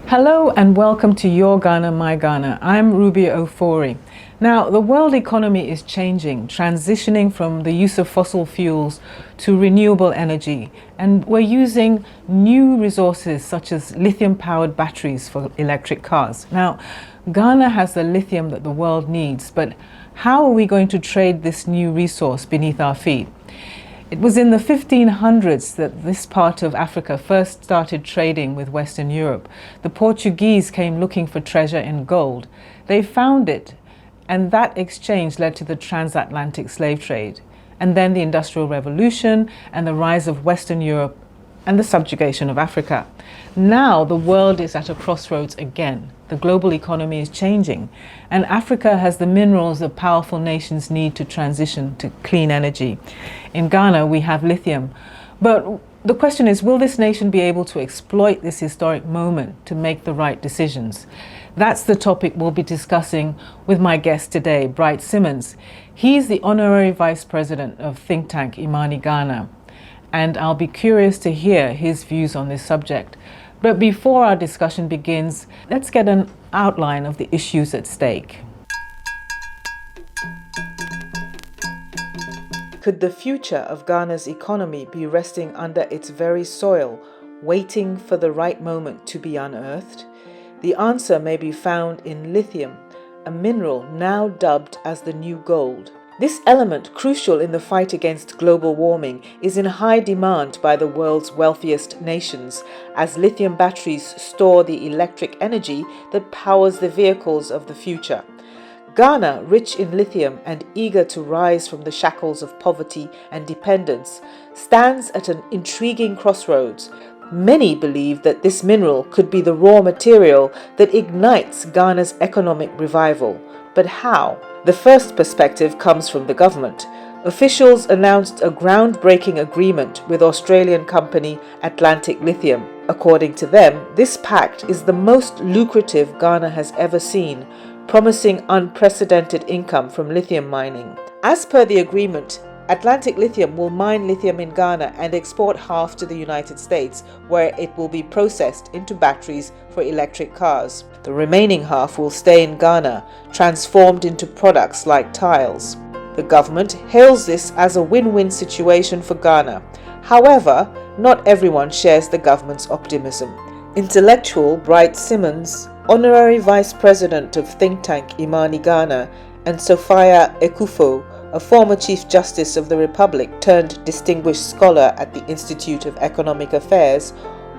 Hello and welcome to Your Ghana, My Ghana. I'm Ruby Ofori. Now, the world economy is changing, transitioning from the use of fossil fuels to renewable energy. And we're using new resources such as lithium-powered batteries for electric cars. Now, Ghana has the lithium that the world needs, but how are we going to trade this new resource beneath our feet? It was in the 1500s that this part of Africa first started trading with Western Europe. The Portuguese came looking for treasure in gold. They found it, and that exchange led to the transatlantic slave trade, and then the Industrial Revolution and the rise of Western Europe and the subjugation of Africa. Now the world is at a crossroads again. The global economy is changing, and Africa has the minerals that powerful nations need to transition to clean energy. In Ghana, we have lithium. But the question is, will this nation be able to exploit this historic moment to make the right decisions? That's the topic we'll be discussing with my guest today, Bright Simmons. He's the Honorary Vice President of think tank Imani Ghana, and I'll be curious to hear his views on this subject. But before our discussion begins, let's get an outline of the issues at stake. Could the future of Ghana's economy be resting under its very soil, waiting for the right moment to be unearthed? The answer may be found in lithium, a mineral now dubbed as the new gold. This element, crucial in the fight against global warming, is in high demand by the world's wealthiest nations, as lithium batteries store the electric energy that powers the vehicles of the future. Ghana, rich in lithium and eager to rise from the shackles of poverty and dependence, stands at an intriguing crossroads. Many believe that this mineral could be the raw material that ignites Ghana's economic revival. But how? The first perspective comes from the government. Officials announced a groundbreaking agreement with Australian company Atlantic Lithium. According to them, this pact is the most lucrative Ghana has ever seen, promising unprecedented income from lithium mining. As per the agreement, Atlantic Lithium will mine lithium in Ghana and export half to the United States, where it will be processed into batteries for electric cars. The remaining half will stay in Ghana, transformed into products like tiles. The government hails this as a win-win situation for Ghana. However, not everyone shares the government's optimism. Intellectual Bright Simmons, Honorary Vice President of think tank Imani Ghana, and Sophia Ekufo, a former Chief Justice of the Republic turned distinguished scholar at the Institute of Economic Affairs,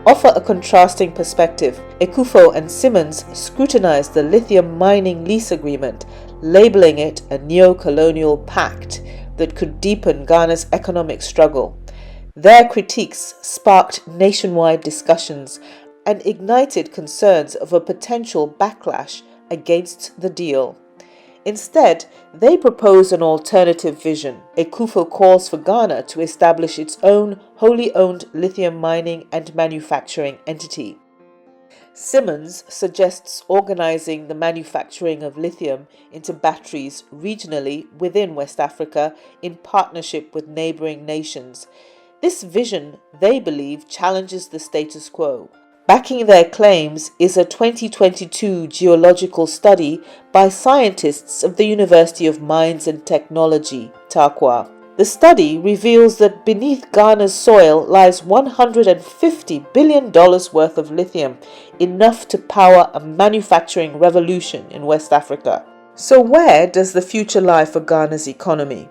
offer a contrasting perspective. Ekufo and Simmons scrutinized the lithium mining lease agreement, labeling it a neo-colonial pact that could deepen Ghana's economic struggle. Their critiques sparked nationwide discussions and ignited concerns of a potential backlash against the deal. Instead, they propose an alternative vision. Ekufo calls for Ghana to establish its own wholly owned lithium mining and manufacturing entity. Simmons suggests organizing the manufacturing of lithium into batteries regionally within West Africa in partnership with neighboring nations. This vision, they believe, challenges the status quo. Backing their claims is a 2022 geological study by scientists of the University of Mines and Technology, Tarkwa. The study reveals that beneath Ghana's soil lies $150 billion worth of lithium, enough to power a manufacturing revolution in West Africa. So where does the future lie for Ghana's economy?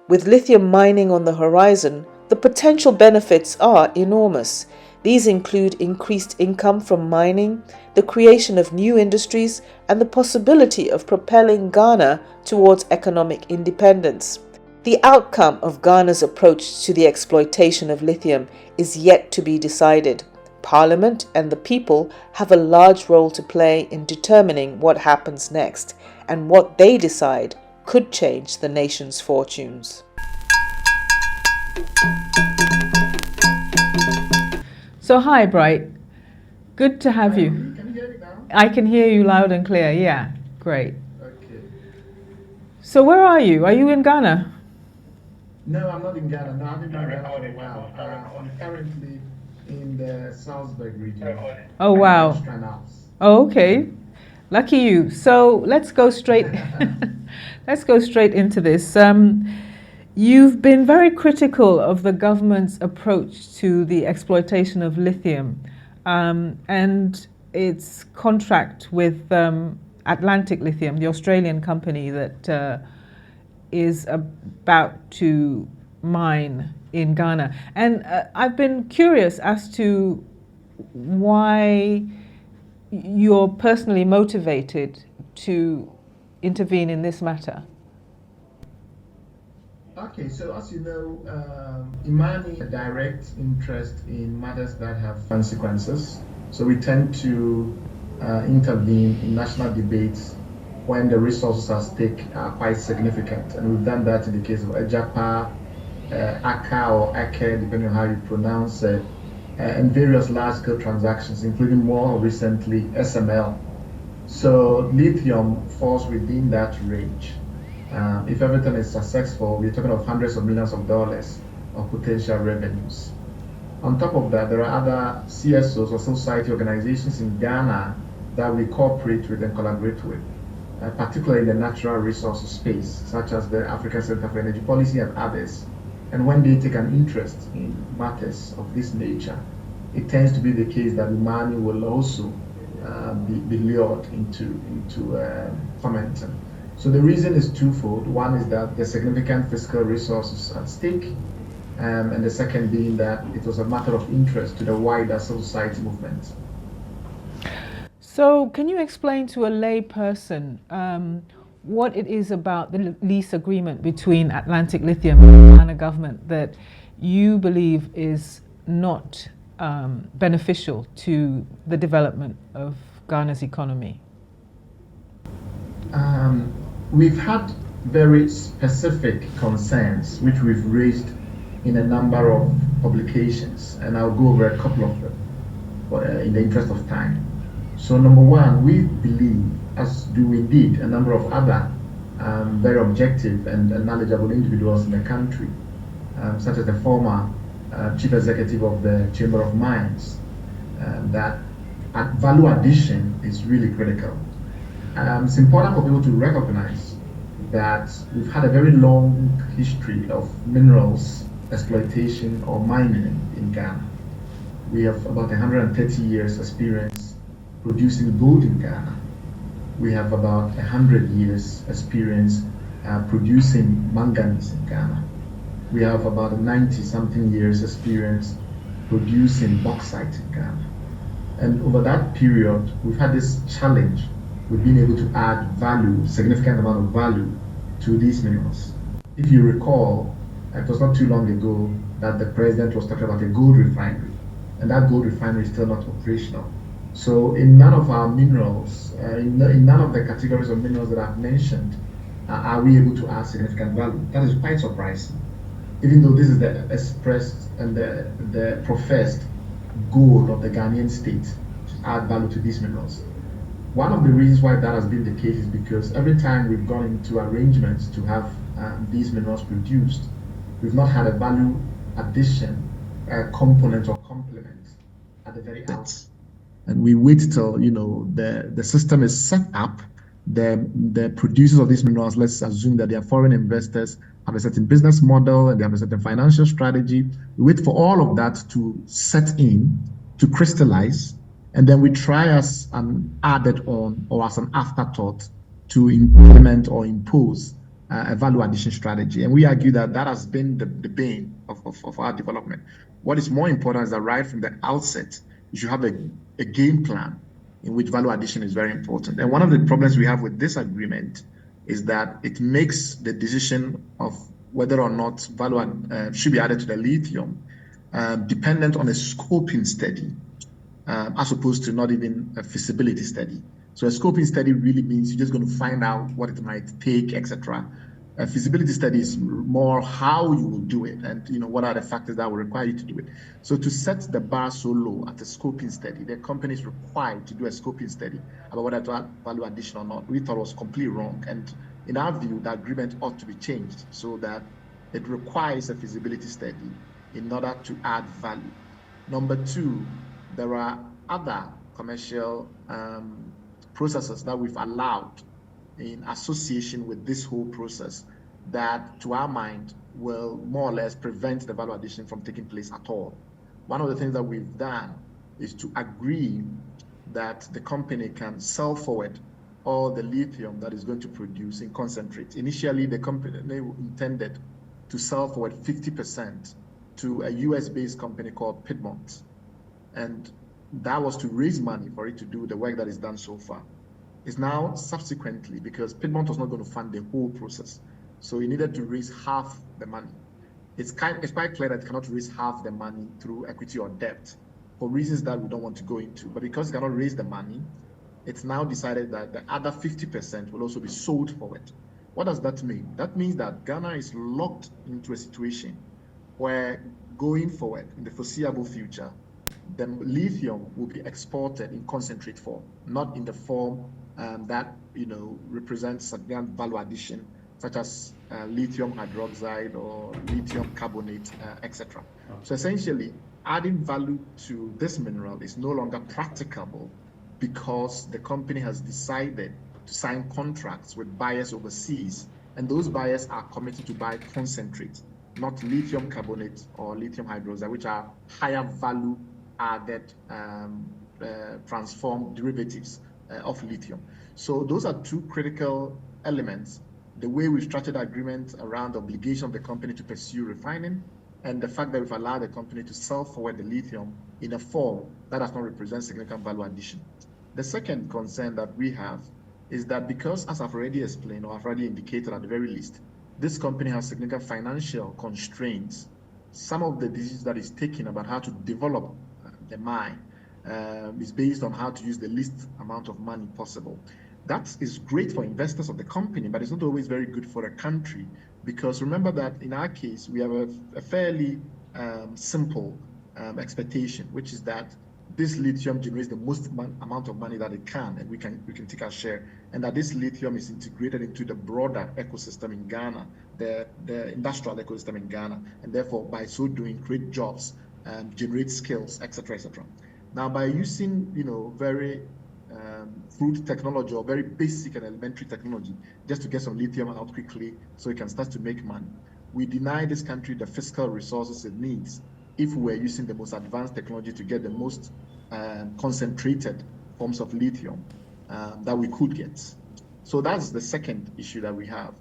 With lithium mining on the horizon, the potential benefits are enormous. These include increased income from mining, the creation of new industries, and the possibility of propelling Ghana towards economic independence. The outcome of Ghana's approach to the exploitation of lithium is yet to be decided. Parliament and the people have a large role to play in determining what happens next, and what they decide could change the nation's fortunes. So hi, Bright. Good to have you. Can you hear me now? I can hear you loud and clear. Yeah, great. Okay. So where are you? Are you in Ghana? No, I'm not in Ghana. No, I haven't been in Ghana for a while. I'm currently in the Salzburg region. Oh, wow. Canals. Oh, okay. Lucky you. So let's go straight. Let's go straight into this. You've been very critical of the government's approach to the exploitation of lithium, and its contract with Atlantic Lithium, the Australian company that is about to mine in Ghana. And I've been curious as to why you're personally motivated to intervene in this matter. Okay, so as you know, Imani a direct interest in matters that have consequences. So we tend to intervene in national debates when the resources at stake are quite significant. And we've done that in the case of Ejapa, Aka or Ake, depending on how you pronounce it, and various large-scale transactions, including more recently SML. So lithium falls within that range. If everything is successful, we're talking of hundreds of millions of dollars of potential revenues. On top of that, there are other CSOs or society organizations in Ghana that we cooperate with and collaborate with, particularly in the natural resources space, such as the African Center for Energy Policy and others. And when they take an interest in matters of this nature, it tends to be the case that money will also be lured into commenting. So the reason is twofold. One is that there's significant fiscal resources at stake, and the second being that it was a matter of interest to the wider civil society movement. So, can you explain to a lay person what it is about the lease agreement between Atlantic Lithium and the Ghana government that you believe is not beneficial to the development of Ghana's economy? We've had very specific concerns which we've raised in a number of publications, and I'll go over a couple of them in the interest of time. So number one, we believe, as do indeed a number of other very objective and knowledgeable individuals in the country, such as the former chief executive of the Chamber of Mines, that value addition is really critical. It's important for people to recognize that we've had a very long history of minerals exploitation or mining in Ghana. We have about 130 years experience producing gold in Ghana. We have about 100 years experience producing manganese in Ghana. We have about 90 something years experience producing bauxite in Ghana. And over that period, we've had this challenge with being able to add value, significant amount of value to these minerals. If you recall, it was not too long ago that the president was talking about a gold refinery, and that gold refinery is still not operational. So in none of our minerals, in none of the categories of minerals that I've mentioned, are we able to add significant value. That is quite surprising, even though this is the expressed and the professed goal of the Ghanaian state to add value to these minerals. One of the reasons why that has been the case is because every time we've gone into arrangements to have these minerals produced, we've not had a value addition component or complement at the very outset. And we wait till the system is set up. The producers of these minerals, let's assume that they are foreign investors, have a certain business model and they have a certain financial strategy. We wait for all of that to set in, to crystallize, and then we try as an added on or as an afterthought to implement or impose a value addition strategy. And we argue that that has been the bane of our development. What is more important is that right from the outset, you should have a game plan in which value addition is very important. And one of the problems we have with this agreement is that it makes the decision of whether or not value should be added to the lithium dependent on a scoping study, as opposed to not even a feasibility study. So a scoping study really means you're just going to find out what it might take, etc. A feasibility study is more how you will do it and what are the factors that will require you to do it. So to set the bar so low at a scoping study, the company is required to do a scoping study about whether to add value addition or not. We thought it was completely wrong. And in our view, the agreement ought to be changed so that it requires a feasibility study in order to add value. Number two, there are other commercial processes that we've allowed in association with this whole process that, to our mind, will more or less prevent the value addition from taking place at all. One of the things that we've done is to agree that the company can sell forward all the lithium that is going to produce in concentrate. Initially, the company intended to sell forward 50% to a US-based company called Piedmont. And that was to raise money for it to do the work that is done so far. It's now subsequently, because Piedmont was not going to fund the whole process, so it needed to raise half the money. It's quite clear that it cannot raise half the money through equity or debt for reasons that we don't want to go into. But because it cannot raise the money, it's now decided that the other 50% will also be sold forward. What does that mean? That means that Ghana is locked into a situation where going forward in the foreseeable future, the lithium will be exported in concentrate form, not in the form that represents significant value addition, such as lithium hydroxide or lithium carbonate, etc. So essentially, adding value to this mineral is no longer practicable because the company has decided to sign contracts with buyers overseas, and those buyers are committed to buy concentrate, not lithium carbonate or lithium hydroxide, which are higher value added transformed derivatives of lithium. So those are two critical elements: the way we've structured agreement around the obligation of the company to pursue refining, and the fact that we've allowed the company to sell forward the lithium in a form that does not represent significant value addition. The second concern that we have is that because, as I've already explained, or I've already indicated at the very least, this company has significant financial constraints. Some of the decisions that is taken about how to develop the mine is based on how to use the least amount of money possible. That is great for investors of the company, but it's not always very good for a country, because remember that in our case, we have a fairly simple expectation, which is that this lithium generates the most amount of money that it can, and we can take our share, and that this lithium is integrated into the broader ecosystem in Ghana, the industrial ecosystem in Ghana, and therefore by so doing create jobs, generate skills, etc., etc. Now, by using very crude technology or very basic and elementary technology just to get some lithium out quickly so it can start to make money, we deny this country the fiscal resources it needs if we're using the most advanced technology to get the most concentrated forms of lithium that we could get. So that's the second issue that we have.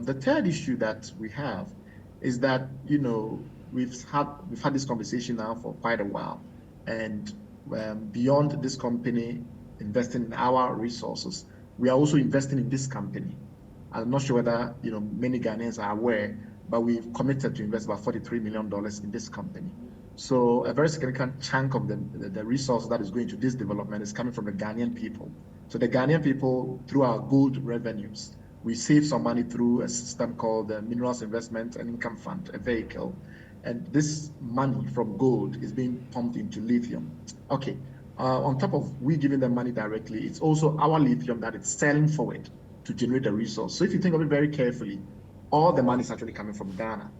The third issue that we have is that we've had this conversation now for quite a while, and beyond this company investing in our resources, we are also investing in this company. I'm not sure whether many Ghanaians are aware, but we've committed to invest about $43 million in this company. So a very significant chunk of the resource that is going to this development is coming from the Ghanaian people. So the Ghanaian people, through our gold revenues, we save some money through a system called the Minerals Investment and Income Fund, a vehicle. And this money from gold is being pumped into lithium. Okay. On top of we giving them money directly, it's also our lithium that it's selling forward to generate the resource. So if you think of it very carefully, all the money is actually coming from Ghana.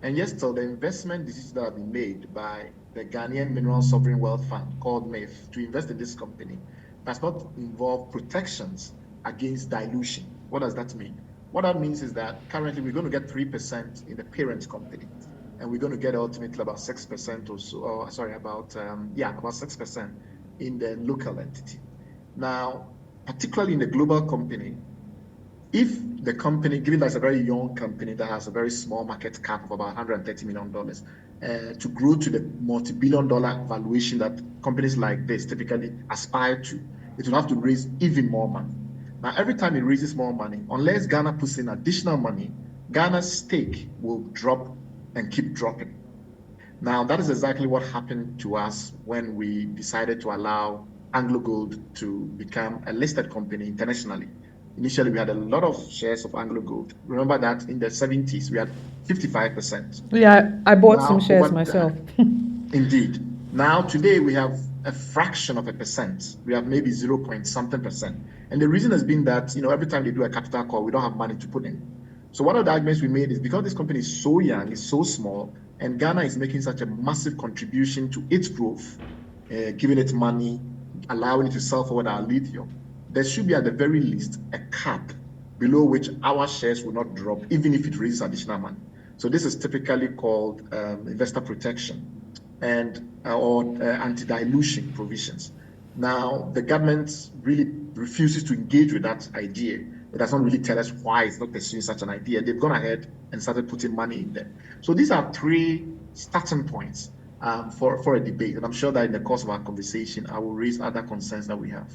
And yes, so the investment decisions that have been made by the Ghanaian Mineral Sovereign Wealth Fund, called MAIF, to invest in this company does not involve protections against dilution. What does that mean? What that means is that currently we're going to get 3% in the parent company, and we're going to get ultimately about 6% or so, about 6% in the local entity. Now, particularly in the global company, if the company, given that it's a very young company that has a very small market cap of about $130 million, to grow to the multi-billion-dollar valuation that companies like this typically aspire to, it will have to raise even more money. Now, every time it raises more money, unless Ghana puts in additional money, Ghana's stake will drop and keep dropping. Now, that is exactly what happened to us when we decided to allow AngloGold to become a listed company internationally. Initially, we had a lot of shares of AngloGold. Remember that in the 70s, we had 55%. Yeah, I bought some shares myself. Indeed. Now, today, we have a fraction of a percent. We have maybe 0 point something percent. And the reason has been that, every time they do a capital call, we don't have money to put in. So one of the arguments we made is because this company is so young, it's so small, and Ghana is making such a massive contribution to its growth, giving it money, allowing it to sell forward our lithium, there should be at the very least a cap below which our shares will not drop, even if it raises additional money. So this is typically called investor protection and or anti-dilution provisions. Now, the government really refuses to engage with that idea. It does not really tell us why it's not pursuing such an idea. They've gone ahead and started putting money in there. So these are three starting points for a debate. And I'm sure that in the course of our conversation, I will raise other concerns that we have.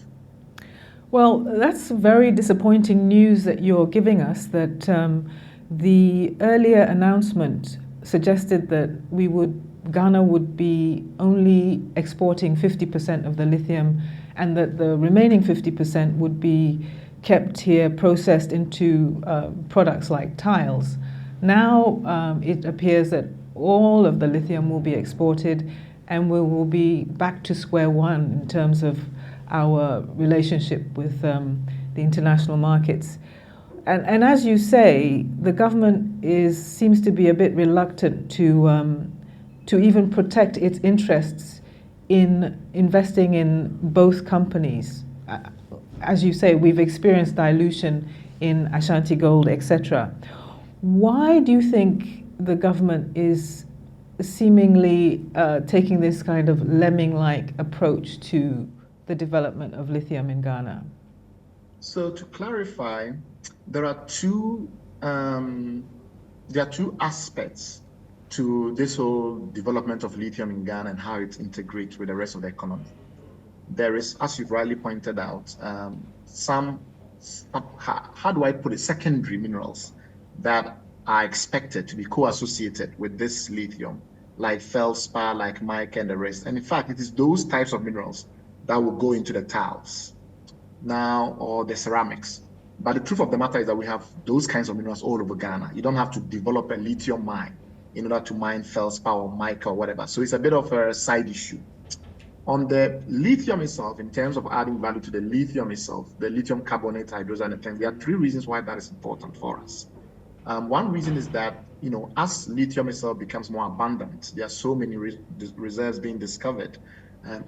Well, that's very disappointing news that you're giving us, that the earlier announcement suggested that Ghana would be only exporting 50% of the lithium and that the remaining 50% would be kept here, processed into products like tiles. Now it appears that all of the lithium will be exported and we will be back to square one in terms of our relationship with the international markets. And as you say, the government seems to be a bit reluctant to even protect its interests in investing in both companies. As you say, we've experienced dilution in Ashanti Gold, etc. Why do you think the government is seemingly taking this kind of lemming-like approach to the development of lithium in Ghana? So to clarify, there are two aspects to this whole development of lithium in Ghana and how it integrates with the rest of the economy. There is, as you've rightly pointed out, some, how do I put it, secondary minerals that are expected to be co-associated with this lithium, like feldspar, like mica, and the rest. And in fact, it is those types of minerals that will go into the tiles now or the ceramics. But the truth of the matter is that we have those kinds of minerals all over Ghana. You don't have to develop a lithium mine in order to mine feldspar or mica or whatever. So it's a bit of a side issue. On the lithium itself, in terms of adding value to the lithium itself, the lithium carbonate, hydroxide, and things, there are three reasons why that is important for us. One reason is that, as lithium itself becomes more abundant, there are so many reserves being discovered.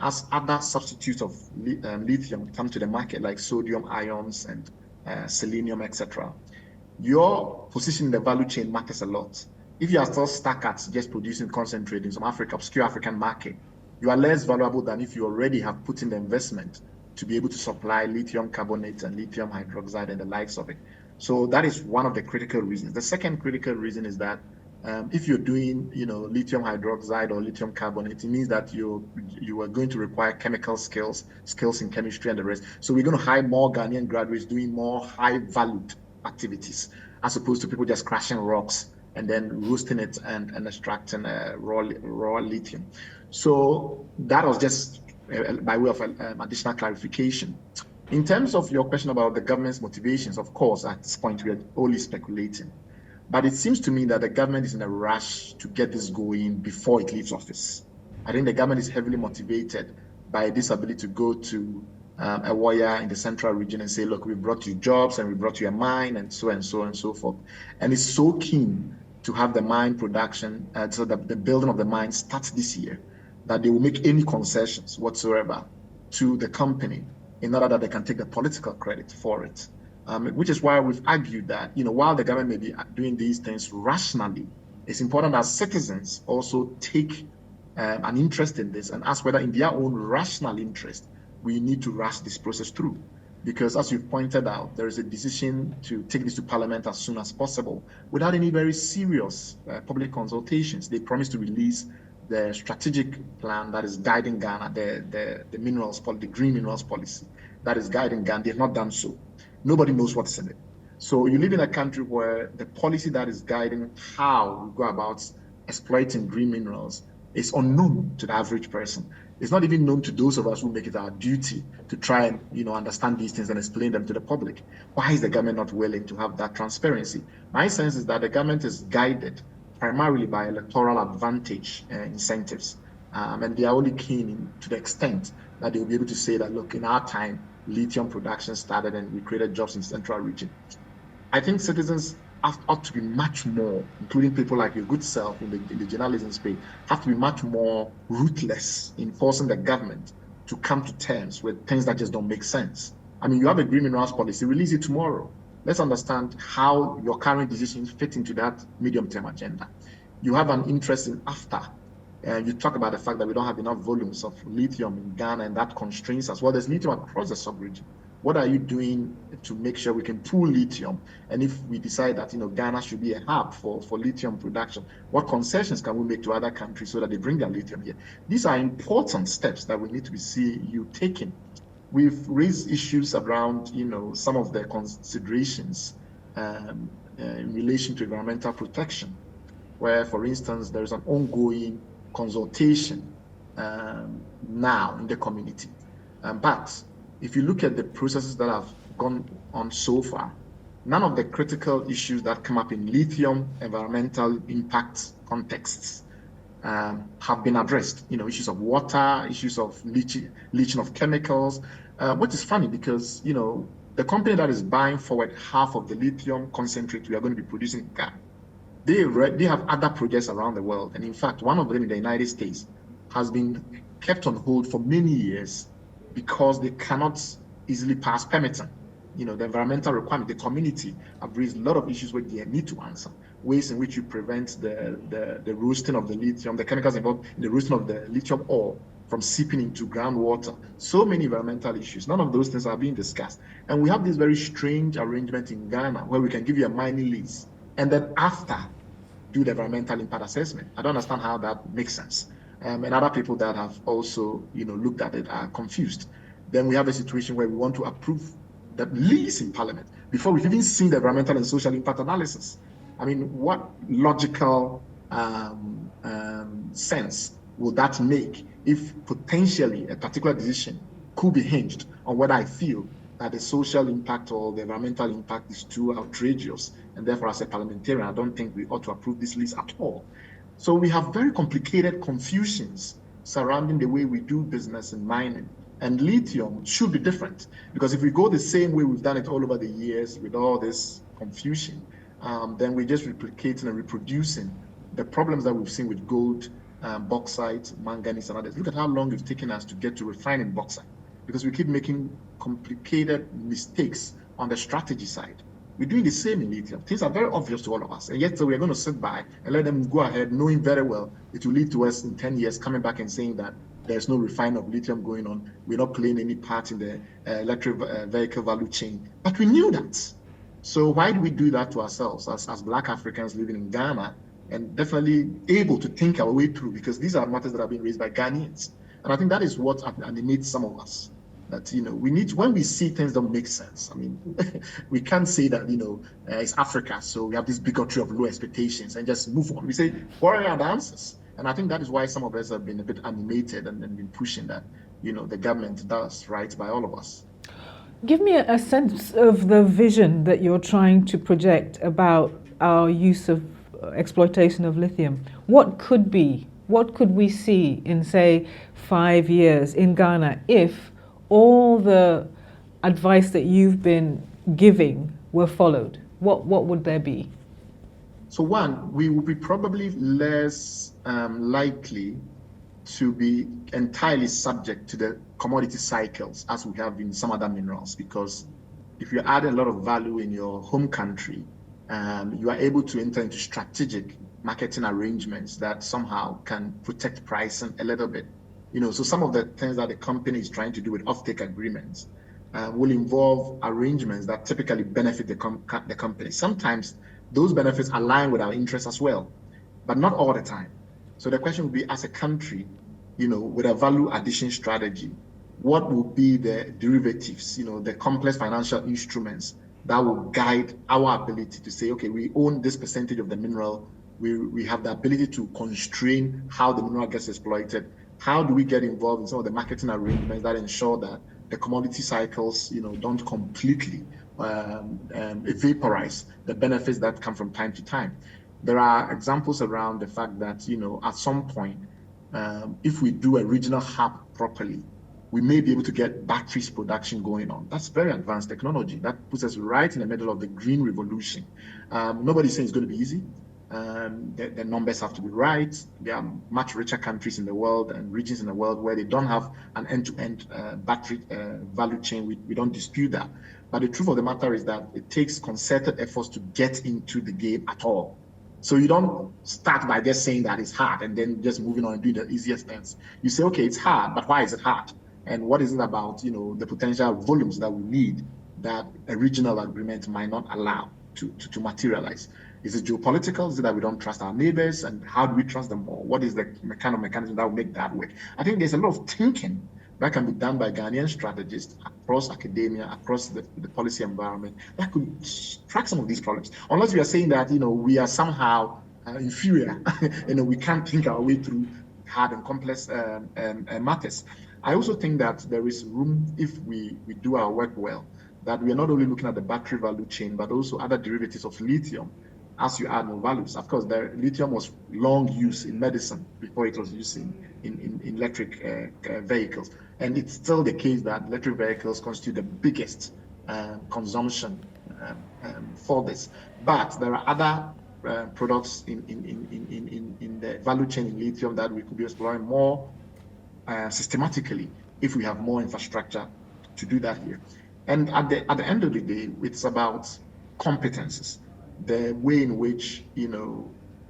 As other substitutes of lithium come to the market, like sodium ions and selenium, etc., your position in the value chain matters a lot. If you are still stuck at just producing concentrate in some obscure African market, you are less valuable than if you already have put in the investment to be able to supply lithium carbonate and lithium hydroxide and the likes of it. So that is one of the critical reasons. The second critical reason is that if you're doing, lithium hydroxide or lithium carbonate, it means that you are going to require chemical skills in chemistry and the rest. So we're going to hire more Ghanaian graduates doing more high-valued activities, as opposed to people just crashing rocks and then roasting it and extracting raw lithium. So that was just by way of additional clarification. In terms of your question about the government's motivations, of course, at this point we are only speculating. But it seems to me that the government is in a rush to get this going before it leaves office. I think the government is heavily motivated by this ability to go to a warrior in the central region and say, look, we brought you jobs and we brought you a mine and so and so and so forth. And it's so keen to have the mine production, so that the building of the mine starts this year, that they will make any concessions whatsoever to the company in order that they can take the political credit for it. Which is why we've argued that, while the government may be doing these things rationally, it's important that citizens also take an interest in this and ask whether in their own rational interest, we need to rush this process through. Because as you've pointed out, there is a decision to take this to Parliament as soon as possible without any very serious public consultations. They promised to release the strategic plan that is guiding Ghana, the minerals policy, the green minerals policy that is guiding Ghana. They have not done so. Nobody knows what's in it. So you live in a country where the policy that is guiding how we go about exploiting green minerals is unknown to the average person. It's not even known to those of us who make it our duty to try and understand these things and explain them to the public. Why is the government not willing to have that transparency? My sense is that the government is guided primarily by electoral advantage incentives. And they are only keen to the extent that they will be able to say that, look, in our time, lithium production started and we created jobs in the central region. I think citizens ought to be much more, including people like your good self in the journalism space, have to be much more ruthless in forcing the government to come to terms with things that just don't make sense. I mean, you have a green minerals policy, release it tomorrow. Let's understand how your current decisions fit into that medium-term agenda. You have an interest in after. You talk about the fact that we don't have enough volumes of lithium in Ghana, and that constrains us. Well, there's lithium across the sub-region. What are you doing to make sure we can pool lithium? And if we decide that Ghana should be a hub for lithium production, what concessions can we make to other countries so that they bring their lithium here? These are important steps that we need to see you taking. We've raised issues around some of the considerations in relation to environmental protection, where, for instance, there is an ongoing consultation now in the community. But if you look at the processes that have gone on so far, none of the critical issues that come up in lithium environmental impact contexts have been addressed. Issues of water, issues of leaching of chemicals, which is funny because, the company that is buying forward half of the lithium concentrate we are going to be producing in Ghana, they have other projects around the world. And in fact, one of them in the United States has been kept on hold for many years because they cannot easily pass permitting. The environmental requirement, the community have raised a lot of issues where they need to answer. Ways in which you prevent the roasting of the lithium, the chemicals involved in the roasting of the lithium ore from seeping into groundwater. So many environmental issues. None of those things are being discussed. And we have this very strange arrangement in Ghana where we can give you a mining lease and then after do the environmental impact assessment. I don't understand how that makes sense. And other people that have also, looked at it are confused. Then we have a situation where we want to approve the lease in Parliament before we've even seen the environmental and social impact analysis. I mean, what logical sense will that make if potentially a particular decision could be hinged on whether I feel that the social impact or the environmental impact is too outrageous, and therefore as a parliamentarian, I don't think we ought to approve this lease at all. So we have very complicated confusions surrounding the way we do business in mining. And lithium should be different, because if we go the same way we've done it all over the years with all this confusion, then we're just replicating and reproducing the problems that we've seen with gold, bauxite, manganese, and others. Look at how long it's taken us to get to refining bauxite, because we keep making complicated mistakes on the strategy side. We're doing the same in lithium. Things are very obvious to all of us, and yet we're going to sit by and let them go ahead, knowing very well it will lead to us in 10 years coming back and saying that there's no refining of lithium going on. We're not playing any part in the electric vehicle value chain. But we knew that. So why do we do that to ourselves as Black Africans living in Ghana, and definitely able to think our way through, because these are matters that are being raised by Ghanaians. And I think that is what animates some of us. That, we need, when we see things don't make sense, I mean, we can't say that, it's Africa, so we have this bigotry of low expectations and just move on. We say, what are the answers? And I think that is why some of us have been a bit animated and been pushing that, the government does right by all of us. Give me a sense of the vision that you're trying to project about our use of exploitation of lithium. What could we see in, say, 5 years in Ghana if all the advice that you've been giving were followed? What would there be? So one, we would be probably less likely to be entirely subject to the commodity cycles as we have in some other minerals, because if you add a lot of value in your home country, you are able to enter into strategic marketing arrangements that somehow can protect pricing a little bit. So some of the things that the company is trying to do with offtake agreements will involve arrangements that typically benefit the company. Sometimes those benefits align with our interests as well, but not all the time. So the question would be, as a country, with a value addition strategy, what will be the derivatives, the complex financial instruments that will guide our ability to say, okay, we own this percentage of the mineral. We have the ability to constrain how the mineral gets exploited. How do we get involved in some of the marketing arrangements that ensure that the commodity cycles, don't completely vaporize the benefits that come from time to time? There are examples around the fact that, at some point, if we do a regional hub properly, we may be able to get batteries production going on. That's very advanced technology. That puts us right in the middle of the green revolution. Nobody's saying it's going to be easy. The numbers have to be right. There are much richer countries in the world and regions in the world where they don't have an end-to-end battery value chain. We don't dispute that. But the truth of the matter is that it takes concerted efforts to get into the game at all. So you don't start by just saying that it's hard and then just moving on and doing the easiest things. You say, okay, it's hard, but why is it hard? And what is it about, the potential volumes that we need that a regional agreement might not allow to materialize? Is it geopolitical? Is it that we don't trust our neighbors? And how do we trust them more? What is the kind of mechanism that will make that work? I think there's a lot of thinking that can be done by Ghanaian strategists across academia, across the policy environment, that could track some of these problems. Unless we are saying that, we are somehow inferior, we can't think our way through hard and complex matters. I also think that there is room, if we do our work well, that we are not only looking at the battery value chain, but also other derivatives of lithium as you add more values. Of course, lithium was long used in medicine before it was used in electric vehicles. And it's still the case that electric vehicles constitute the biggest consumption for this. But there are other products in the value chain in lithium that we could be exploring more systematically if we have more infrastructure to do that here. And at the end of the day, it's about competences, the way in which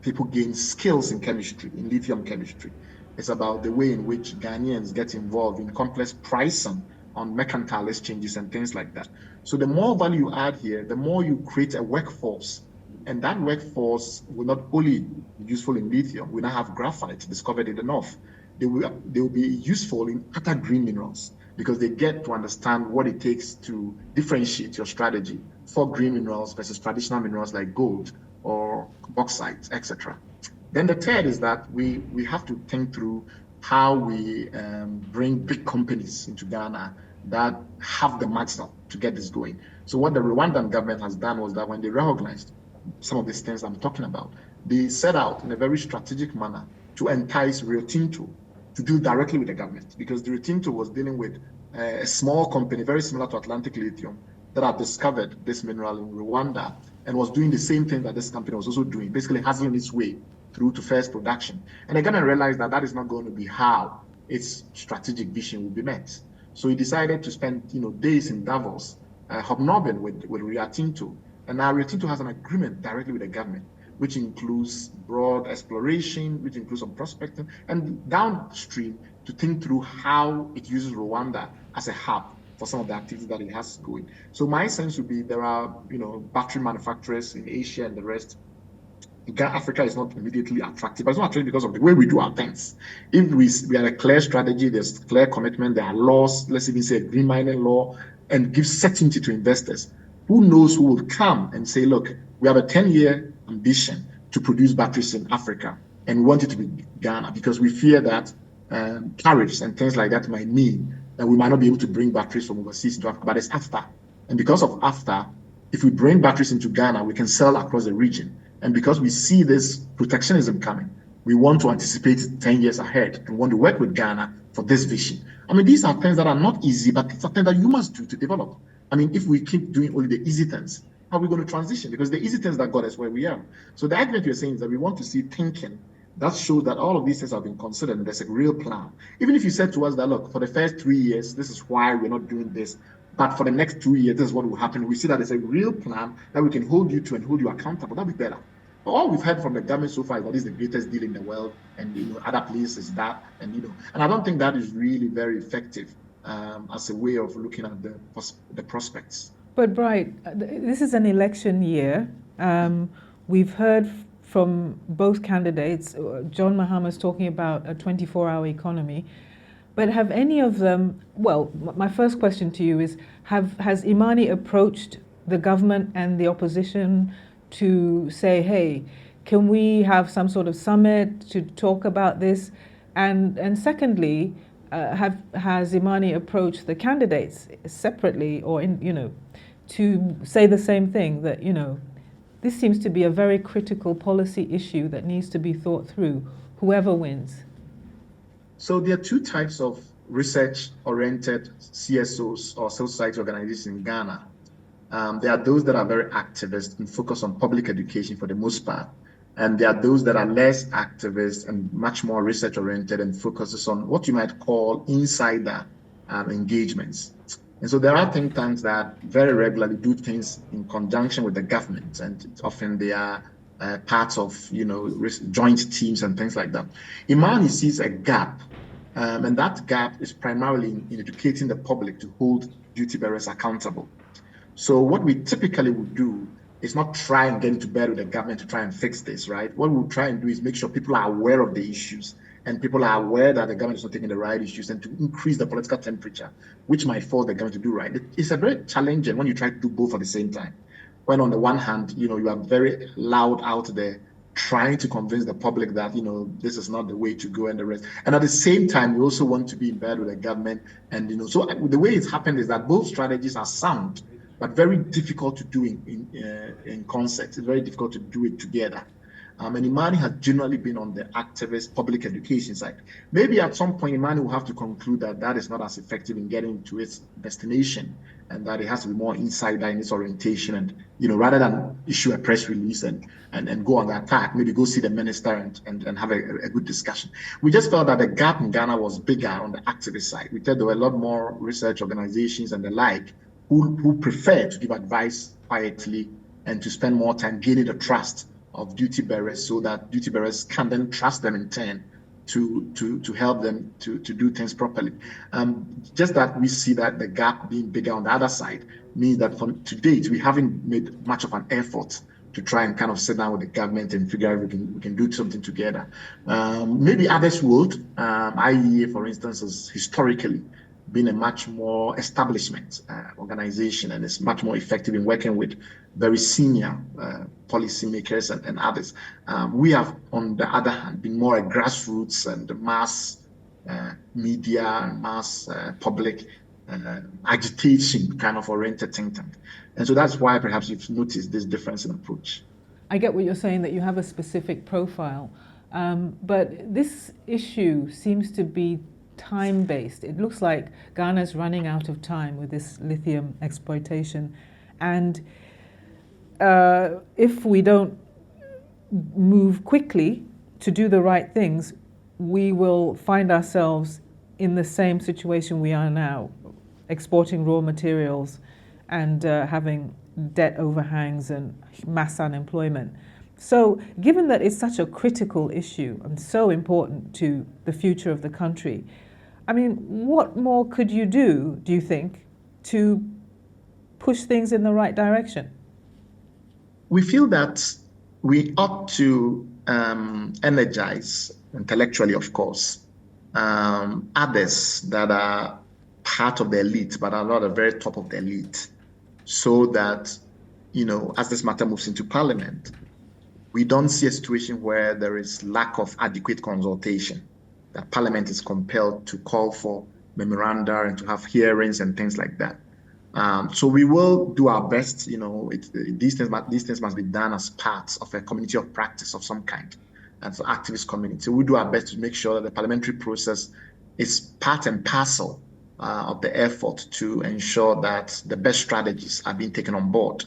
people gain skills in chemistry, in lithium chemistry. It's about the way in which Ghanaians get involved in complex pricing on mercantile exchanges and things like that. So the more value you add here, the more you create a workforce. And that workforce will not only be useful in lithium, we now have graphite discovered in the north. They will be useful in other green minerals because they get to understand what it takes to differentiate your strategy for green minerals versus traditional minerals like gold or bauxite, etc. Then the third is that we have to think through how we bring big companies into Ghana that have the muscle to get this going. So what the Rwandan government has done was that when they recognized some of these things I'm talking about, they set out in a very strategic manner to entice Rio Tinto to deal directly with the government, because the Rio Tinto was dealing with a small company very similar to Atlantic Lithium that had discovered this mineral in Rwanda and was doing the same thing that this company was also doing, basically hustling its way through to first production. And the government realized that that is not going to be how its strategic vision will be met. So he decided to spend days in Davos, hobnobbing with Rio Tinto. And now Rio Tinto has an agreement directly with the government, which includes broad exploration, which includes some prospecting, and downstream to think through how it uses Rwanda as a hub for some of the activities that it has going. So my sense would be there are, battery manufacturers in Asia and the rest. Africa is not immediately attractive, but it's not attractive because of the way we do our things. If we have a clear strategy, there's clear commitment, there are laws, let's even say a green mining law, and give certainty to investors. Who knows who will come and say, look, we have a 10-year ambition to produce batteries in Africa, and we want it to be Ghana, because we fear that tariffs and things like that might mean that we might not be able to bring batteries from overseas into Africa, but it's AFTA. And because of AFTA, if we bring batteries into Ghana, we can sell across the region. And because we see this protectionism coming, we want to anticipate 10 years ahead and want to work with Ghana for this vision. I mean, these are things that are not easy, but these are things that you must do to develop. I mean, if we keep doing only the easy things, how are we going to transition? Because the easy things that got us where we are. So the argument you're saying is that we want to see thinking that shows that all of these things have been considered and there's a real plan. Even if you said to us that, look, for the first 3 years, this is why we're not doing this, but for the next 2 years, this is what will happen. We see that there's a real plan that we can hold you to and hold you accountable. That'd be better. But all we've heard from the government so far is that this is the greatest deal in the world, and other places that, and I don't think that is really very effective as a way of looking at the prospects. But Bright, this is an election year. We've heard from both candidates. John Mahama's talking about a 24-hour economy. But have any of them, well, my first question to you is, has Imani approached the government and the opposition to say, hey, can we have some sort of summit to talk about this? And secondly, has Imani approached the candidates separately or to say the same thing, that this seems to be a very critical policy issue that needs to be thought through, whoever wins? So there are two types of research-oriented CSOs or civil society organizations in Ghana. There are those that are very activist and focus on public education for the most part. And there are those that are less activist and much more research oriented and focuses on what you might call insider engagements. And so there are think tanks that very regularly do things in conjunction with the government, and often they are parts of joint teams and things like that. Imani sees a gap, and that gap is primarily in educating the public to hold duty bearers accountable. So what we typically would do is not try and get into bed with the government to try and fix this, right? What we'll try and do is make sure people are aware of the issues and people are aware that the government is not taking the right issues, and to increase the political temperature, which might force the government to do right. It's a very challenging when you try to do both at the same time. When on the one hand, you are very loud out there trying to convince the public that this is not the way to go and the rest, and at the same time you also want to be in bed with the government. And so the way it's happened is that both strategies are sound but very difficult to do in concert. It's very difficult to do it together. And Imani has generally been on the activist public education side. Maybe at some point, Imani will have to conclude that that is not as effective in getting to its destination, and that it has to be more insider in its orientation. And rather than issue a press release and go on the attack, maybe go see the minister and have a good discussion. We just felt that the gap in Ghana was bigger on the activist side. We thought there were a lot more research organizations and the like who prefer to give advice quietly and to spend more time gaining the trust of duty bearers, so that duty bearers can then trust them in turn to help them to do things properly. Just that we see that the gap being bigger on the other side means that to date we haven't made much of an effort to try and kind of sit down with the government and figure out we can do something together. Maybe others would. IEA, for instance, has historically been a much more establishment organization, and is much more effective in working with very senior policymakers and others. We have, on the other hand, been more a grassroots and mass media and mass public agitation kind of oriented think tank. And so that's why perhaps you've noticed this difference in approach. I get what you're saying, that you have a specific profile, but this issue seems to be time-based. It looks like Ghana's running out of time with this lithium exploitation, and if we don't move quickly to do the right things, we will find ourselves in the same situation we are now, exporting raw materials and having debt overhangs and mass unemployment. So given that it's such a critical issue and so important to the future of the country, I mean, what more could you do you think, to push things in the right direction? We feel that we ought to energize intellectually, of course, others that are part of the elite but are not at the very top of the elite, so that, as this matter moves into Parliament, we don't see a situation where there is lack of adequate consultation, that Parliament is compelled to call for memoranda and to have hearings and things like that. So we will do our best. These things must be done as part of a community of practice of some kind, and so activist community. So we do our best to make sure that the parliamentary process is part and parcel of the effort to ensure that the best strategies are being taken on board.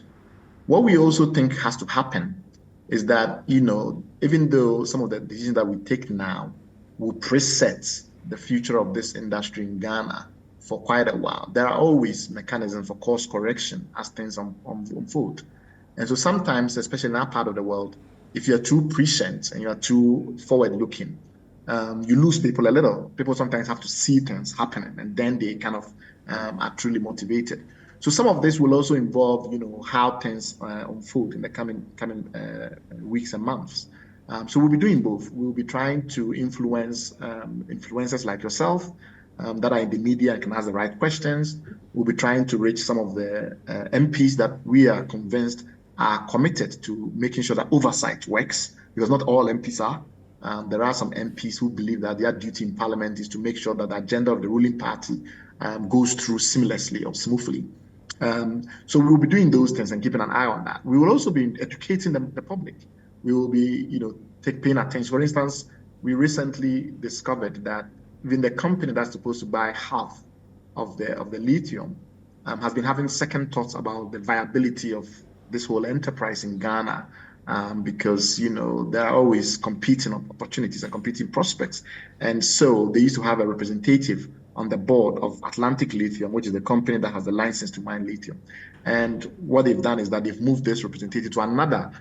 What we also think has to happen is that, even though some of the decisions that we take now will preset the future of this industry in Ghana for quite a while, there are always mechanisms for course correction as things unfold. And so sometimes, especially in our part of the world, if you're too prescient and you're too forward-looking, you lose people a little. People sometimes have to see things happening, and then they kind of are truly motivated. So some of this will also involve, how things unfold in the coming weeks and months. So we'll be doing both. We'll be trying to influence influencers like yourself that are in the media and can ask the right questions. We'll be trying to reach some of the MPs that we are convinced are committed to making sure that oversight works, because not all MPs are. There are some MPs who believe that their duty in Parliament is to make sure that the agenda of the ruling party goes through seamlessly or smoothly. So we'll be doing those things and keeping an eye on that. We will also be educating the public. We will be, paying attention. For instance, we recently discovered that even the company that's supposed to buy half of the lithium has been having second thoughts about the viability of this whole enterprise in Ghana, because there are always competing opportunities and competing prospects. And so they used to have a representative on the board of Atlantic Lithium, which is the company that has the license to mine lithium. And what they've done is that they've moved this representative to another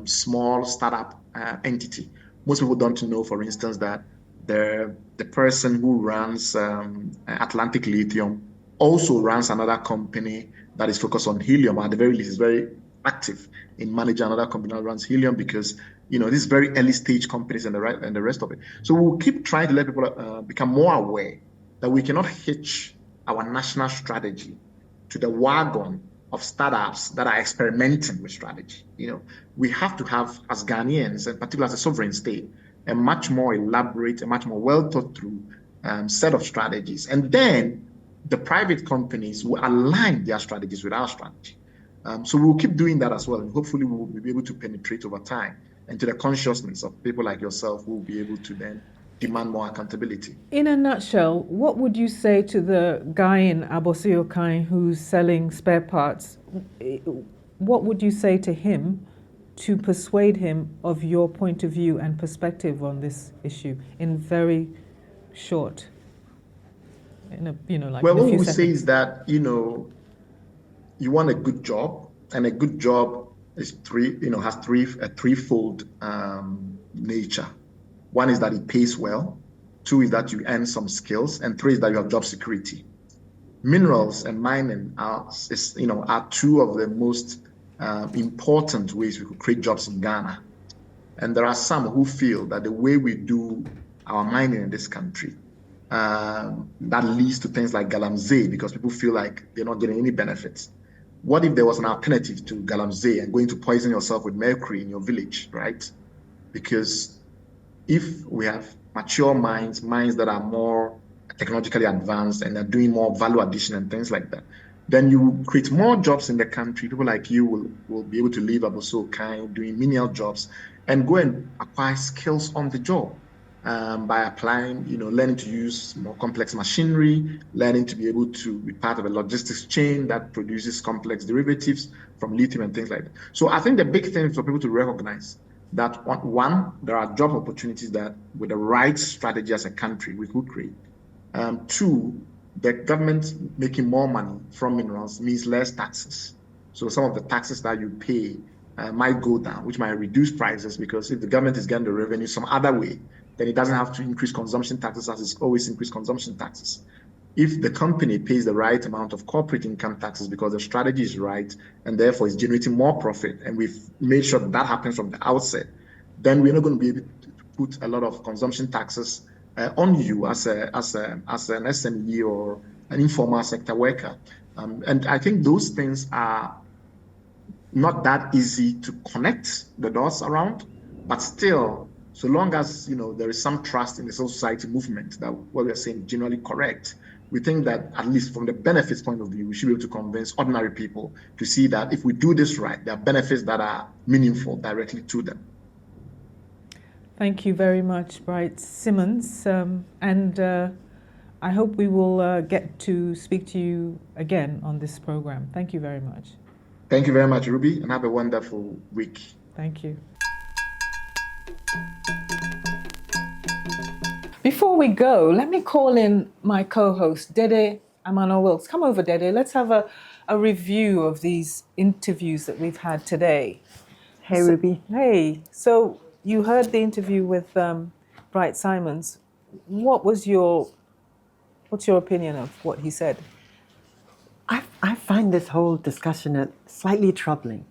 small startup entity. Most people don't know, for instance, that the person who runs Atlantic Lithium also runs another company that is focused on helium, or at the very least is very active in managing another company that runs helium, because these very early stage companies and the rest of it. So we'll keep trying to let people become more aware that we cannot hitch our national strategy to the wagon of startups that are experimenting with strategy. We have to have, as Ghanaians, and particularly as a sovereign state, a much more elaborate, a much more well thought through set of strategies. And then the private companies will align their strategies with our strategy. So we'll keep doing that as well. And hopefully we'll be able to penetrate over time into the consciousness of people like yourself who will be able to then demand more accountability. In a nutshell, what would you say to the guy in Abosiokai who's selling spare parts? What would you say to him to persuade him of your point of view and perspective on this issue in very short, Well, what we say is that, you want a good job, and a good job is a threefold nature. One is that it pays well, two is that you earn some skills, and three is that you have job security. Minerals and mining are two of the most important ways we could create jobs in Ghana. And there are some who feel that the way we do our mining in this country, that leads to things like galamsey, because people feel like they're not getting any benefits. What if there was an alternative to galamsey and going to poison yourself with mercury in your village, right? Because if we have mature mines that are more technologically advanced and are doing more value addition and things like that, then you create more jobs in the country. People like you will be able to leave Abosiokai doing menial jobs and go and acquire skills on the job. By applying, learning to use more complex machinery, learning to be able to be part of a logistics chain that produces complex derivatives from lithium and things like that. So I think the big thing is for people to recognize that, one, there are job opportunities that with the right strategy as a country we could create. Two, the government making more money from minerals means less taxes. So some of the taxes that you pay might go down, which might reduce prices, because if the government is getting the revenue some other way, then it doesn't have to increase consumption taxes, as it's always increased consumption taxes. If the company pays the right amount of corporate income taxes because the strategy is right and therefore is generating more profit, and we've made sure that happens from the outset, then we're not going to be able to put a lot of consumption taxes on you as an SME or an informal sector worker. And I think those things are not that easy to connect the dots around, but still, so long as there is some trust in the civil society movement that what we're saying is generally correct, we think that at least from the benefits point of view, we should be able to convince ordinary people to see that if we do this right, there are benefits that are meaningful directly to them. Thank you very much, Bright Simmons, and I hope we will get to speak to you again on this program. Thank you very much. Thank you very much, Ruby, and have a wonderful week. Thank you. Before we go, let me call in my co-host, Dede Amano-Wilkes. Come over, Dede. Let's have a review of these interviews that we've had today. Hey, Ruby. Hey. So you heard the interview with Bright Simons. What's your opinion of what he said? I find this whole discussion slightly troubling.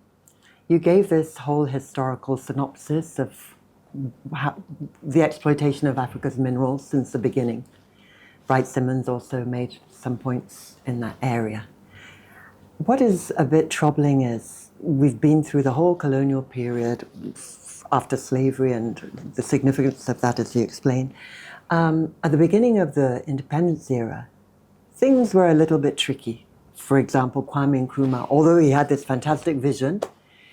You gave this whole historical synopsis of the exploitation of Africa's minerals since the beginning. Bright Simmons also made some points in that area. What is a bit troubling is we've been through the whole colonial period after slavery and the significance of that, as you explained. At the beginning of the independence era, things were a little bit tricky. For example, Kwame Nkrumah, although he had this fantastic vision,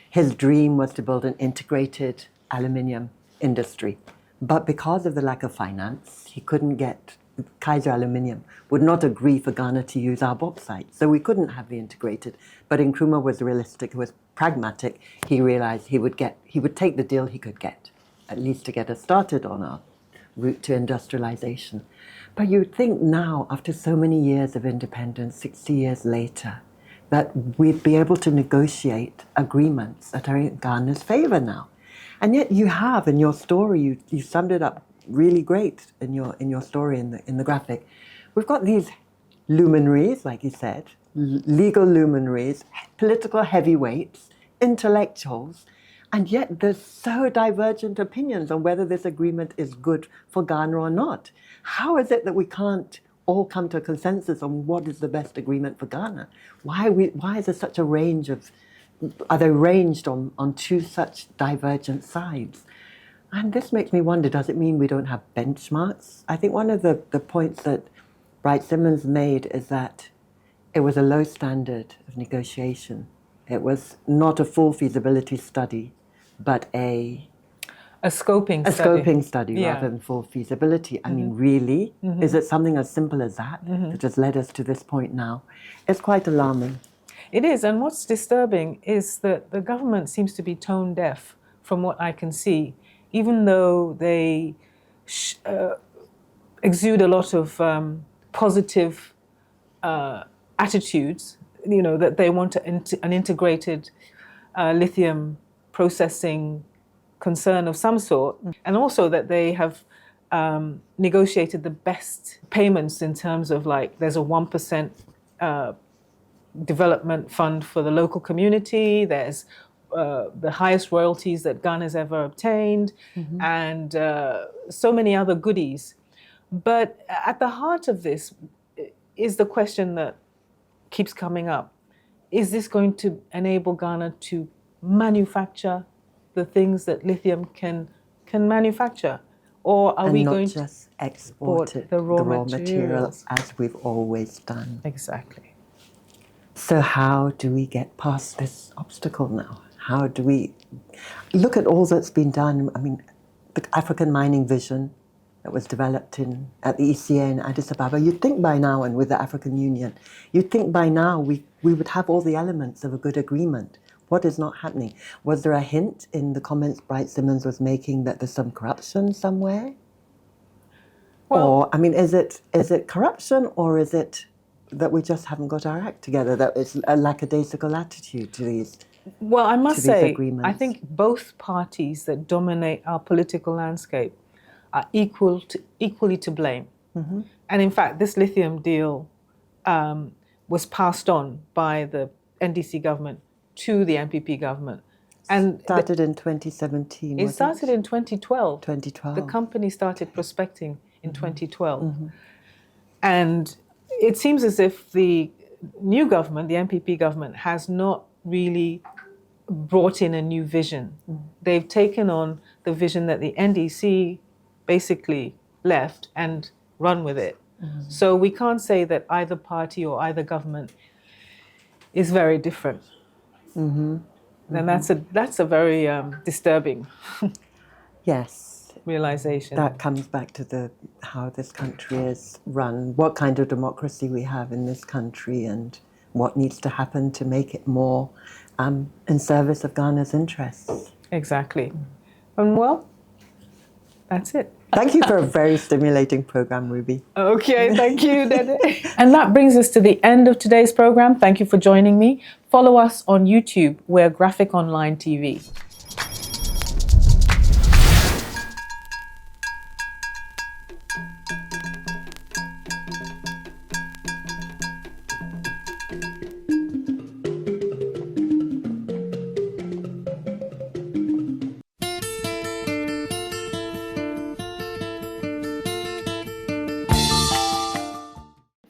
his dream was to build an integrated aluminium industry. But because of the lack of finance, he couldn't get Kaiser Aluminium would not agree for Ghana to use our bauxite. So we couldn't have the integrated. But Nkrumah was realistic, he was pragmatic. He realized he would take the deal he could get, at least to get us started on our route to industrialization. But you'd think now, after so many years of independence, 60 years later, that we'd be able to negotiate agreements that are in Ghana's favor now. And yet you have, in your story, you summed it up really great in your story in the graphic. We've got these luminaries, like you said, legal luminaries, political heavyweights, intellectuals, and yet there's so divergent opinions on whether this agreement is good for Ghana or not. How is it that we can't all come to a consensus on what is the best agreement for Ghana? Why is there such a range of, are they ranged on two such divergent sides? And this makes me wonder, does it mean we don't have benchmarks? I think one of the points that Wright-Simmons made is that it was a low standard of negotiation. It was not a full feasibility study, but a scoping study Yeah. rather than full feasibility. I mean, really? Is it something as simple as that that has led us to this point now? It's quite alarming. It is, and what's disturbing is that the government seems to be tone deaf from what I can see, even though they exude a lot of positive attitudes, that they want an integrated lithium processing concern of some sort, and also that they have negotiated the best payments in terms of, like, there's a 1% development fund for the local community, there's the highest royalties that Ghana's ever obtained, and so many other goodies. But at the heart of this is the question that keeps coming up. Is this going to enable Ghana to manufacture the things that lithium can manufacture? Or are we going to just export it, the raw material materials as we've always done? Exactly. So how do we get past this obstacle now? How do we look at all that's been done? I mean, the African mining vision that was developed at the ECA in Addis Ababa, you'd think by now, and with the African Union, you'd think by now we would have all the elements of a good agreement. What is not happening? Was there a hint in the comments Wright-Simmons was making that there's some corruption somewhere? Well, or, I mean, is it corruption, or is it that we just haven't got our act together, that it's a lackadaisical attitude to these? Well, I must say, agreements? I think both parties that dominate our political landscape are equally to blame. And in fact, this lithium deal was passed on by the NDC government to the NPP government. And started in 2017, it started in 2012. 2012. The company started prospecting in 2012. And it seems as if the new government, the NPP government, has not really brought in a new vision. They've taken on the vision that the NDC basically left and run with it. So we can't say that either party or either government is very different. And that's a very disturbing realization. That comes back to how this country is run, what kind of democracy we have in this country, and what needs to happen to make it more in service of Ghana's interests. Exactly. And well, that's it. Thank you for a very stimulating program, Ruby. Okay, thank you, Dede. And that brings us to the end of today's program. Thank you for joining me. Follow us on YouTube. We're Graphic Online TV.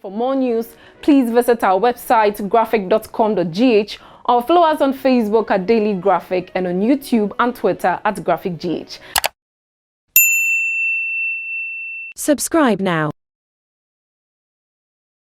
For more news, please visit our website graphic.com.gh or follow us on Facebook at Daily Graphic and on YouTube and Twitter at GraphicGH. Subscribe now.